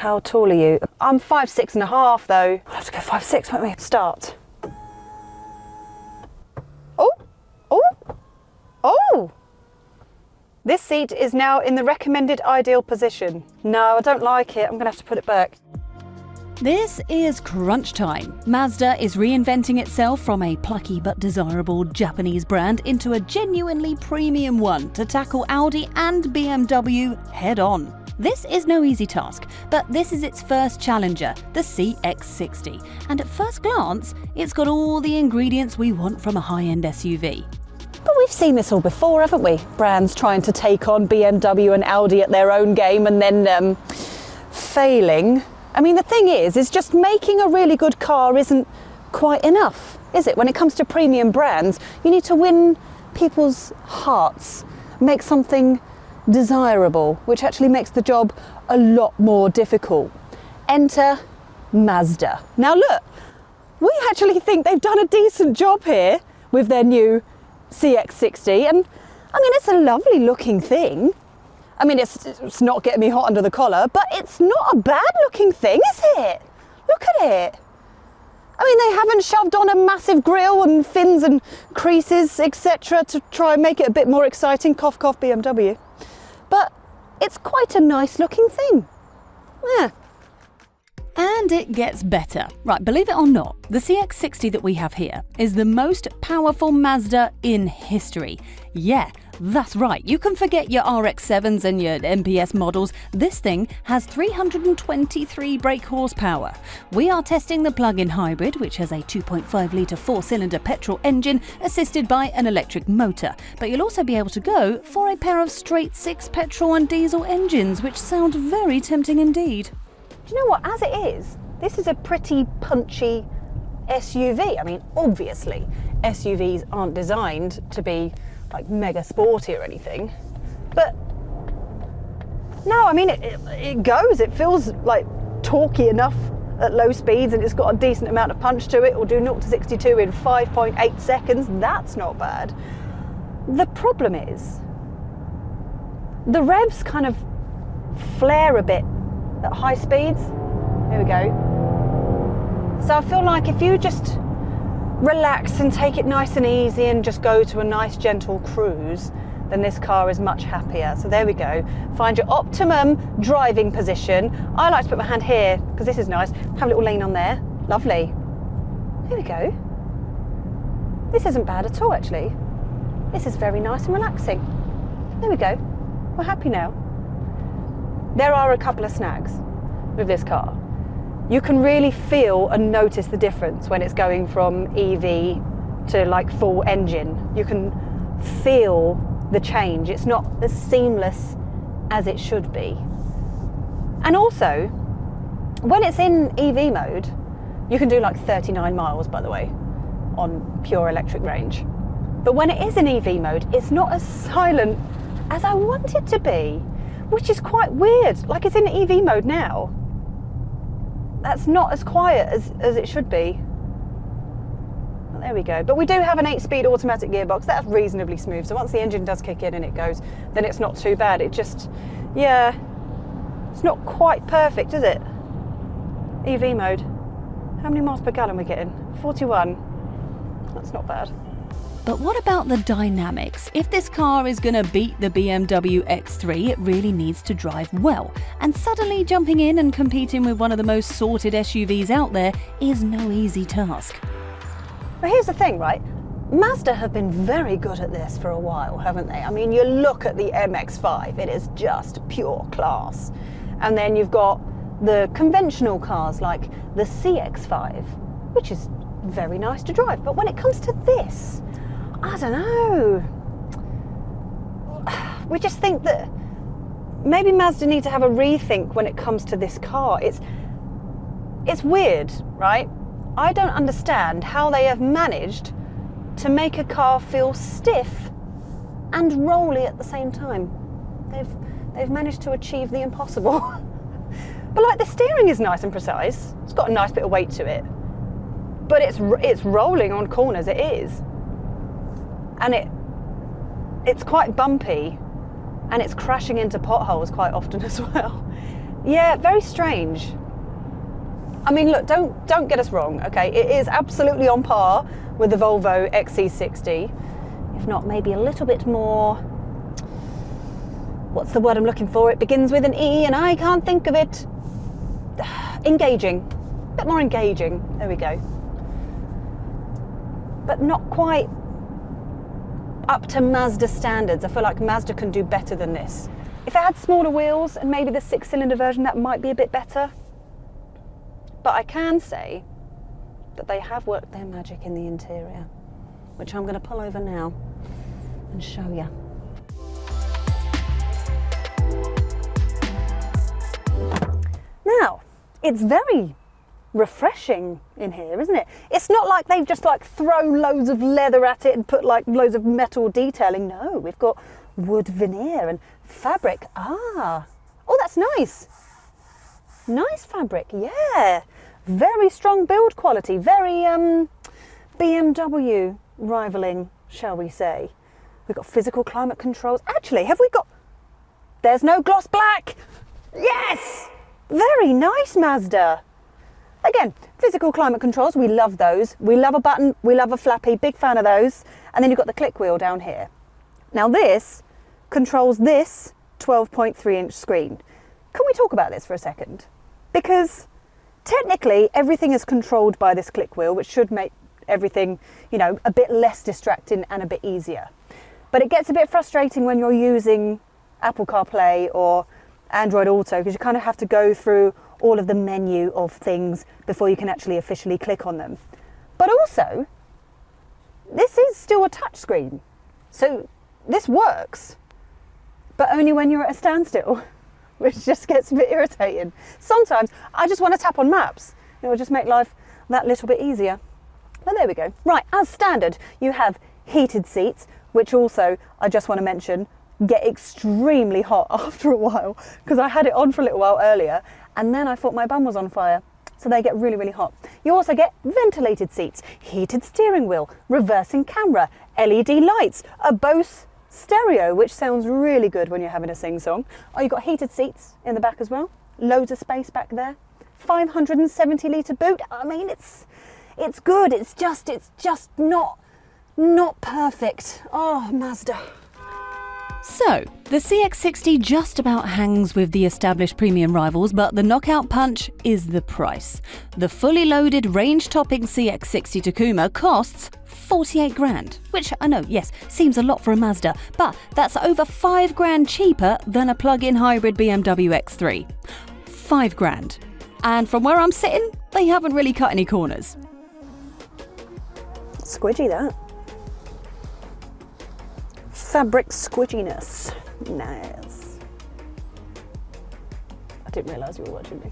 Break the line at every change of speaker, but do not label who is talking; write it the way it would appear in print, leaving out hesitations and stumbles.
How tall are you? I'm 5'6.5" though. I'll have to go 5'6", won't we? Start. Oh, oh, oh! This seat is now in the recommended ideal position. No, I don't like it. I'm gonna have to put it back.
This is crunch time. Mazda is reinventing itself from a plucky but desirable Japanese brand into a genuinely premium one to tackle Audi and BMW head on. This is no easy task, but this is its first challenger, the CX-60, and at first glance, it's got all the ingredients we want from a high-end SUV.
But we've seen this all before, haven't we? Brands trying to take on BMW and Audi at their own game and then failing. I mean, the thing is just making a really good car isn't quite enough, is it? When it comes to premium brands, you need to win people's hearts, make something desirable, which actually makes the job a lot more difficult. Enter Mazda. Now look, we actually think they've done a decent job here with their new CX-60, and I mean, it's a lovely looking thing. I mean, it's not getting me hot under the collar, but it's not a bad looking thing, is it? Look at it. I mean, they haven't shoved on a massive grille and fins and creases, etc. to try and make it a bit more exciting. Cough, cough, BMW. But it's quite a nice looking thing. Yeah.
And it gets better. Right, believe it or not, the CX-60 that we have here is the most powerful Mazda in history. Yeah, that's right. You can forget your RX-7s and your MPS models. This thing has 323 brake horsepower. We are testing the plug-in hybrid, which has a 2.5-litre four-cylinder petrol engine assisted by an electric motor. But you'll also be able to go for a pair of straight-six petrol and diesel engines, which sound very tempting indeed.
Do you know what? As it is, this is a pretty punchy SUV. I mean, obviously, SUVs aren't designed to be like mega sporty or anything, but no, I mean, it goes. It feels like torquey enough at low speeds, and it's got a decent amount of punch to it. It'll do 0 to 62 in 5.8 seconds. That's not bad. The problem is the revs kind of flare a bit at high speeds. Here we go. So I feel like if you just relax and take it nice and easy and just go to a nice gentle cruise, then this car is much happier. So there we go. Find your optimum driving position. I like to put my hand here because this is nice. Have a little lean on there. Lovely. Here we go. This isn't bad at all, actually. This is very nice and relaxing. There we go. We're happy now. There are a couple of snags with this car. You can really feel and notice the difference when it's going from EV to like full engine. You can feel the change. It's not as seamless as it should be. And also, when it's in EV mode, you can do like 39 miles, by the way, on pure electric range. But when it is in EV mode, it's not as silent as I want it to be, which is quite weird. Like, it's in EV mode now. That's not as quiet as it should be. Well, there we go. But we do have an 8-speed automatic gearbox. That's reasonably smooth. So once the engine does kick in and it goes, then it's not too bad. It just, yeah, it's not quite perfect, is it? EV mode. How many miles per gallon are we getting? 41. That's not bad.
But what about the dynamics? If this car is going to beat the BMW X3, it really needs to drive well. And suddenly jumping in and competing with one of the most sorted SUVs out there is no easy task.
But here's the thing, right? Mazda have been very good at this for a while, haven't they? I mean, you look at the MX-5, it is just pure class. And then you've got the conventional cars like the CX-5, which is very nice to drive. But when it comes to this, I don't know. We just think that maybe Mazda need to have a rethink when it comes to this car. It's weird, right? I don't understand how they have managed to make a car feel stiff and rolly at the same time. They've managed to achieve the impossible. But like, the steering is nice and precise. It's got a nice bit of weight to it. But it's rolling on corners, it is. And it's quite bumpy, and it's crashing into potholes quite often as well. Yeah, very strange. I mean, look, don't get us wrong, okay? It is absolutely on par with the Volvo XC60, if not maybe a little bit more. What's the word I'm looking for? It begins with an E and I can't think of it. Engaging. A bit more engaging. There we go. But not quite up to Mazda standards. I feel like Mazda can do better than this. If it had smaller wheels and maybe the 6-cylinder version, that might be a bit better. But I can say that they have worked their magic in the interior, which I'm going to pull over now and show you. Now, it's very refreshing in here, isn't it? It's not like they've just like thrown loads of leather at it and put like loads of metal detailing. No, we've got wood veneer and fabric. Oh, that's nice. Nice fabric, yeah. Very strong build quality, very BMW rivaling, shall we say. We've got physical climate controls. Actually, have we got... There's no gloss black. Yes! Very nice, Mazda. Again, physical climate controls, we love those. We love a button, we love a flappy, big fan of those. And then you've got the click wheel down here. Now this controls this 12.3-inch screen. Can we talk about this for a second? Because technically everything is controlled by this click wheel, which should make everything, you know, a bit less distracting and a bit easier. But it gets a bit frustrating when you're using Apple CarPlay or Android Auto, because you kind of have to go through all of the menu of things before you can actually officially click on them. But also, this is still a touch screen. So this works, but only when you're at a standstill, which just gets a bit irritating. Sometimes I just want to tap on maps. It will just make life that little bit easier. But there we go. Right, as standard, you have heated seats, which also, I just want to mention, get extremely hot after a while, because I had it on for a little while earlier and then I thought my bum was on fire. So they get really, really hot. You also get ventilated seats, heated steering wheel, reversing camera, LED lights, a Bose stereo, which sounds really good when you're having a sing-song. Oh, you've got heated seats in the back as well. Loads of space back there. 570-litre boot. I mean, it's good. It's just not perfect. Oh, Mazda.
So, the CX-60 just about hangs with the established premium rivals, but the knockout punch is the price. The fully loaded range-topping CX-60 Tacoma costs 48 grand, which I know, yes, seems a lot for a Mazda, but that's over 5 grand cheaper than a plug-in hybrid BMW X3. 5 grand. And from where I'm sitting, they haven't really cut any corners.
Squidgy, that. Fabric squidginess. Nice. I didn't realise you were watching me.